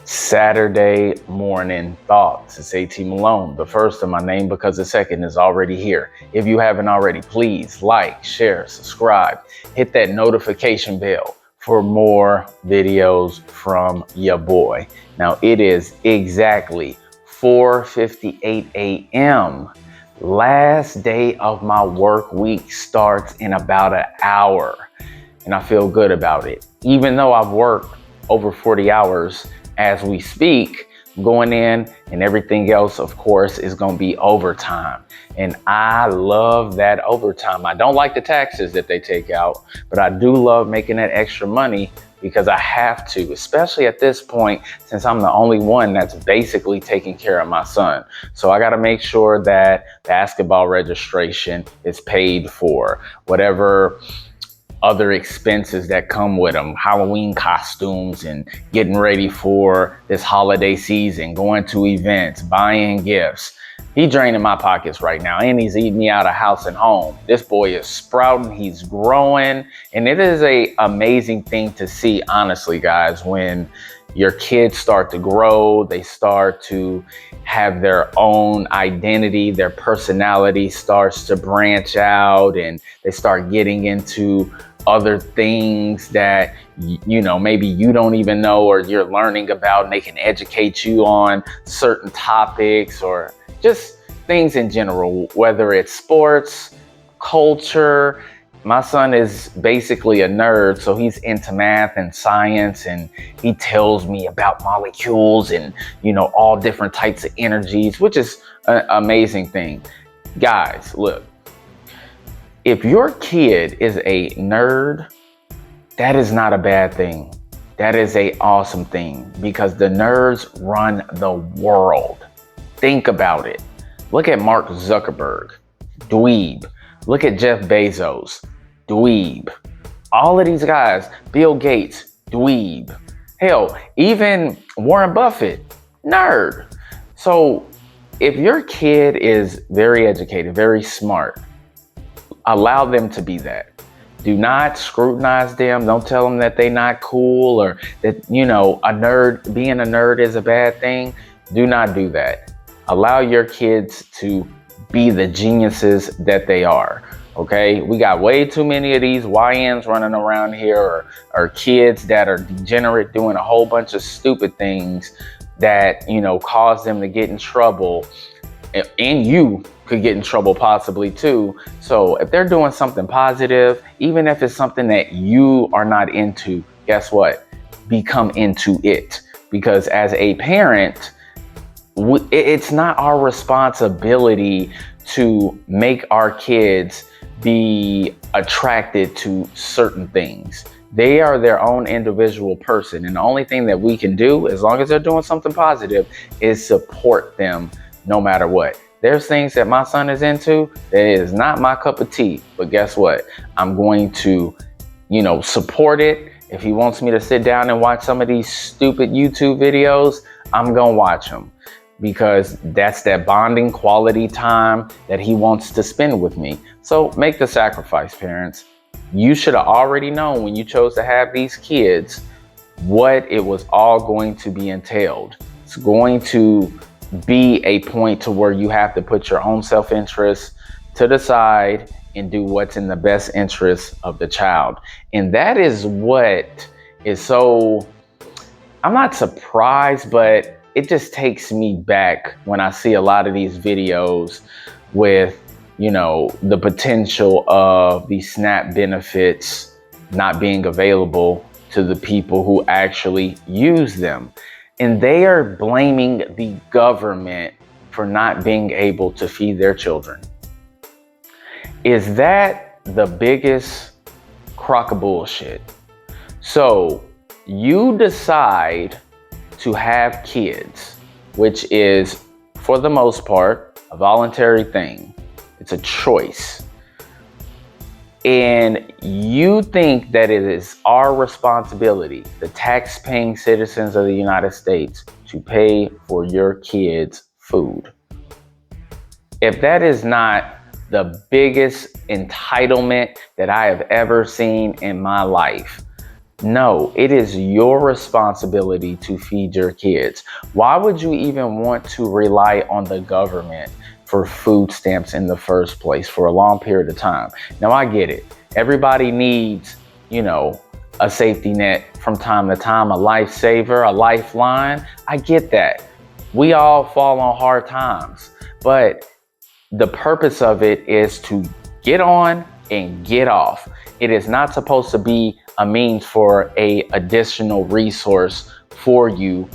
Saturday morning thoughts. It's AT Malone, the first of my name because the second is already here. If you haven't already, please like, share, subscribe, hit that notification bell for more videos from your boy. Now it is exactly 4:58 a.m. Last day of my work week starts in about an hour, and I feel good about it. Even though I've worked over 40 hours as we speak, going in, and everything else, of course, is going to be overtime. And I love that overtime. I don't like the taxes that they take out, but I do love making that extra money because I have to, especially at this point, since I'm the only one that's basically taking care of my son. So I got to make sure that basketball registration is paid for, whatever other expenses that come with them, Halloween costumes and getting ready for this holiday season, going to events, buying gifts. He's draining my pockets right now, and he's eating me out of house and home. This boy is sprouting, he's growing, and it is a amazing thing to see, honestly, guys, when your kids start to grow, they start to have their own identity, their personality starts to branch out, and they start getting into other things that, you know, maybe you don't even know or you're learning about, and they can educate you on certain topics or just things in general, whether it's sports, culture. My son is basically a nerd, so he's into math and science, and he tells me about molecules and, you know, all different types of energies, which is an amazing thing. Guys, look, if your kid is a nerd, that is not a bad thing. That is an awesome thing because the nerds run the world. Think about it. Look at Mark Zuckerberg, dweeb. Look at Jeff Bezos, dweeb. All of these guys, Bill Gates, dweeb. Hell, even Warren Buffett, nerd. So if your kid is very educated, very smart, allow them to be that. Do not scrutinize them. Don't tell them that they're not cool or that, you know, being a nerd is a bad thing. Do not do that. Allow your kids to be the geniuses that they are. Okay, we got way too many of these YNs running around here, or kids that are degenerate doing a whole bunch of stupid things that, you know, cause them to get in trouble, and you could get in trouble possibly too. So if they're doing something positive, even if it's something that you are not into, guess what? Become into it. Because as a parent, it's not our responsibility to make our kids be attracted to certain things. They are their own individual person. And the only thing that we can do, as long as they're doing something positive, is support them no matter what. There's things that my son is into that is not my cup of tea. But guess what? I'm going to, you know, support it. If he wants me to sit down and watch some of these stupid YouTube videos, I'm going to watch them. Because that's that bonding quality time that he wants to spend with me. So make the sacrifice, parents. You should have already known when you chose to have these kids what it was all going to be entailed. It's going to be a point to where you have to put your own self-interest to the side and do what's in the best interest of the child. And that is what is so, I'm not surprised, but it just takes me back when I see a lot of these videos with, you know, the potential of these SNAP benefits not being available to the people who actually use them. And they are blaming the government for not being able to feed their children. Is that the biggest crock of bullshit? So you decide to have kids, which is, for the most part, a voluntary thing. It's a choice. And you think that it is our responsibility, the tax-paying citizens of the United States, to pay for your kids' food. If that is not the biggest entitlement that I have ever seen in my life, No, it is your responsibility to feed your kids. Why would you even want to rely on the government for food stamps in the first place for a long period of time? Now, I get it. Everybody needs, a safety net from time to time, a lifesaver, a lifeline. I get that. We all fall on hard times, but the purpose of it is to get on and get off. It is not supposed to be a means for a additional resource for you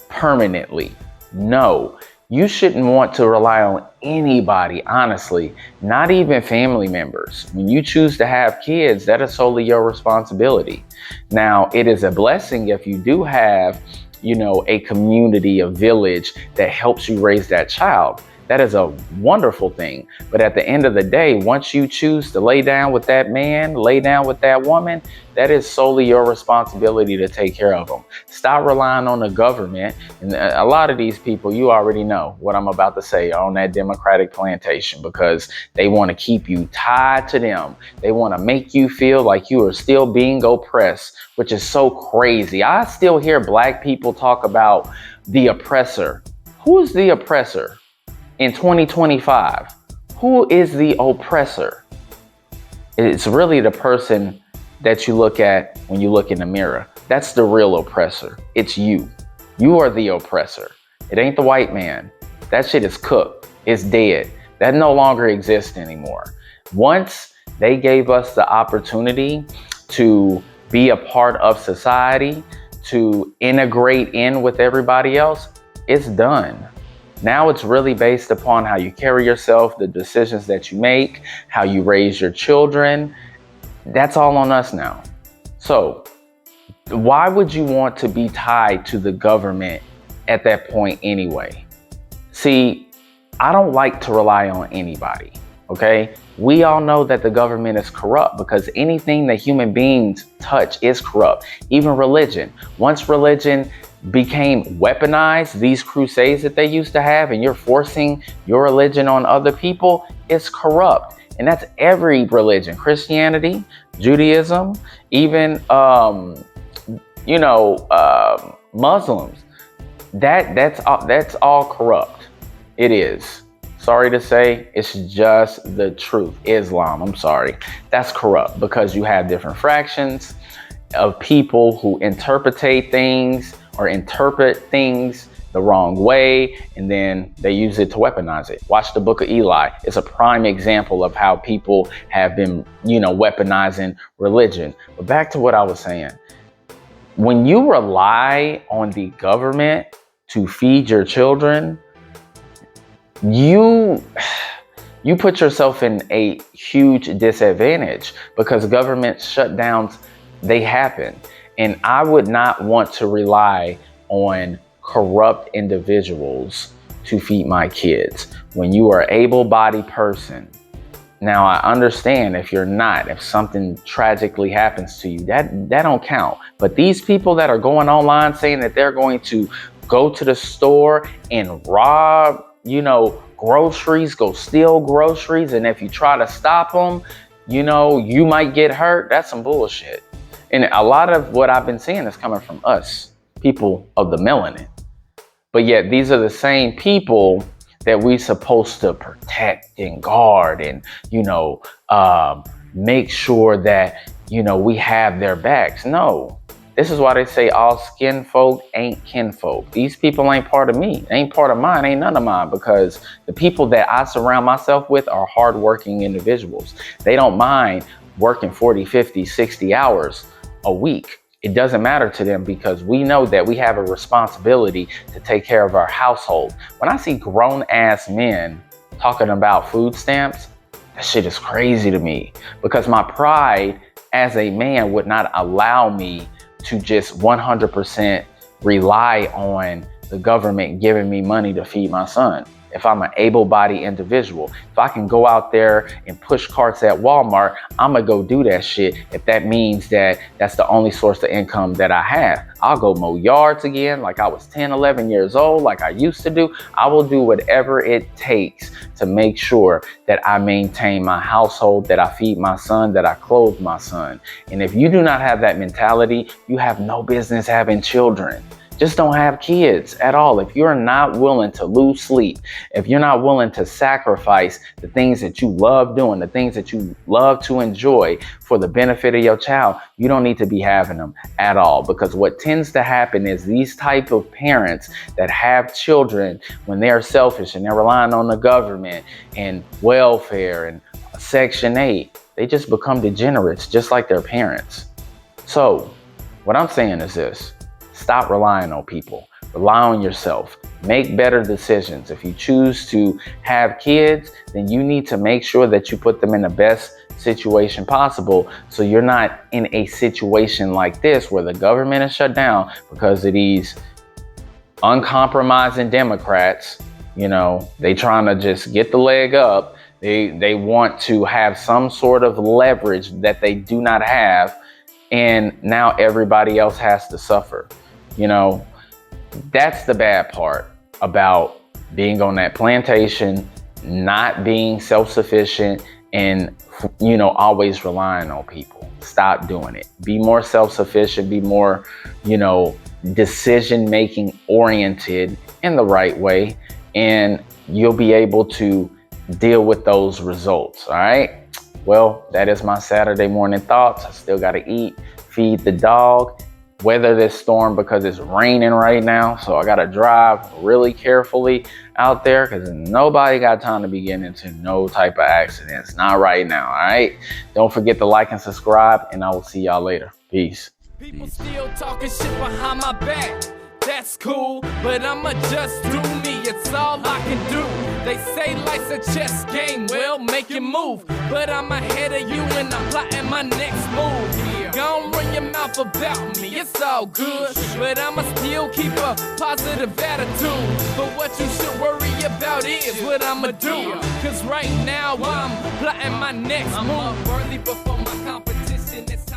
permanently. No, you shouldn't want to rely on anybody, honestly, not even family members. When you choose to have kids, that is solely your responsibility. Now, it is a blessing if you do have, a community, a village that helps you raise that child. That is a wonderful thing. But at the end of the day, once you choose to lay down with that man, lay down with that woman, that is solely your responsibility to take care of them. Stop relying on the government. And a lot of these people, you already know what I'm about to say, are on that Democratic plantation because they want to keep you tied to them. They want to make you feel like you are still being oppressed, which is so crazy. I still hear Black people talk about the oppressor. Who is the oppressor? In 2025, who is the oppressor? It's really the person that you look at when you look in the mirror. That's the real oppressor. It's you. You are the oppressor. It ain't the white man. That shit is cooked. It's dead. That no longer exists anymore. Once they gave us the opportunity to be a part of society, to integrate in with everybody else, it's done. Now it's really based upon how you carry yourself, the decisions that you make, how you raise your children. That's all on us now. So why would you want to be tied to the government at that point anyway? See, I don't like to rely on anybody, okay? We all know that the government is corrupt because anything that human beings touch is corrupt, even religion. Once religion became weaponized, these crusades that they used to have, and you're forcing your religion on other people, it's corrupt. And that's every religion, Christianity, Judaism, even, Muslims. That's all corrupt. It is. Sorry to say, it's just the truth. Islam, I'm sorry. That's corrupt because you have different fractions of people who interpret things the wrong way, and then they use it to weaponize it. Watch the Book of Eli. It's a prime example of how people have been, weaponizing religion. But back to what I was saying. When you rely on the government to feed your children, you put yourself in a huge disadvantage because government shutdowns, they happen. And I would not want to rely on corrupt individuals to feed my kids. When you are an able-bodied person, now I understand if you're not, if something tragically happens to you, that don't count. But these people that are going online saying that they're going to go to the store and rob, groceries, go steal groceries, and if you try to stop them, you might get hurt. That's some bullshit. And a lot of what I've been seeing is coming from us, people of the melanin. But yet these are the same people that we're supposed to protect and guard and, make sure that, we have their backs. No, this is why they say all skin folk ain't kinfolk. These people ain't part of me, ain't part of mine, ain't none of mine, because the people that I surround myself with are hardworking individuals. They don't mind working 40, 50, 60 hours a week. It doesn't matter to them because we know that we have a responsibility to take care of our household. When I see grown ass men talking about food stamps, that shit is crazy to me because my pride as a man would not allow me to just 100% rely on the government giving me money to feed my son. if I'm an able-bodied individual. If I can go out there and push carts at Walmart, I'm gonna go do that shit if that means that that's the only source of income that I have. I'll go mow yards again like I was 10, 11 years old, like I used to do. I will do whatever it takes to make sure that I maintain my household, that I feed my son, that I clothe my son. And if you do not have that mentality, you have no business having children. Just don't have kids at all. If you're not willing to lose sleep, if you're not willing to sacrifice the things that you love doing, the things that you love to enjoy for the benefit of your child, you don't need to be having them at all. Because what tends to happen is these type of parents that have children, when they're selfish and they're relying on the government and welfare and Section 8, they just become degenerates just like their parents. So what I'm saying is this: stop relying on people. Rely on yourself. Make better decisions. If you choose to have kids, then you need to make sure that you put them in the best situation possible, so you're not in a situation like this where the government is shut down because of these uncompromising Democrats. You know, they trying to just get the leg up. They want to have some sort of leverage that they do not have, and now everybody else has to suffer. You know, that's the bad part about being on that plantation, not being self-sufficient, and, you know, always relying on people. Stop doing it. Be more self-sufficient, be more, you know, decision-making oriented in the right way, and you'll be able to deal with those results. All right. Well, that is my Saturday morning thoughts. I still got to eat, feed the dog, weather this storm because it's raining right now. So I got to drive really carefully out there because nobody got time to be getting into no type of accidents. Not right now. All right. Don't forget to like and subscribe, and I will see y'all later. Peace. People still talking shit behind my back. That's cool, but I'ma just do me. It's all I can do. They say life's a chess game, well, make you move. But I'm ahead of you and I'm plotting my next move. Gon' run your mouth about me, it's all good. But I'ma still keep a positive attitude. But what you should worry about is what I'ma do. Cause right now I'm plotting my next move. I'm worthy before my competition. It's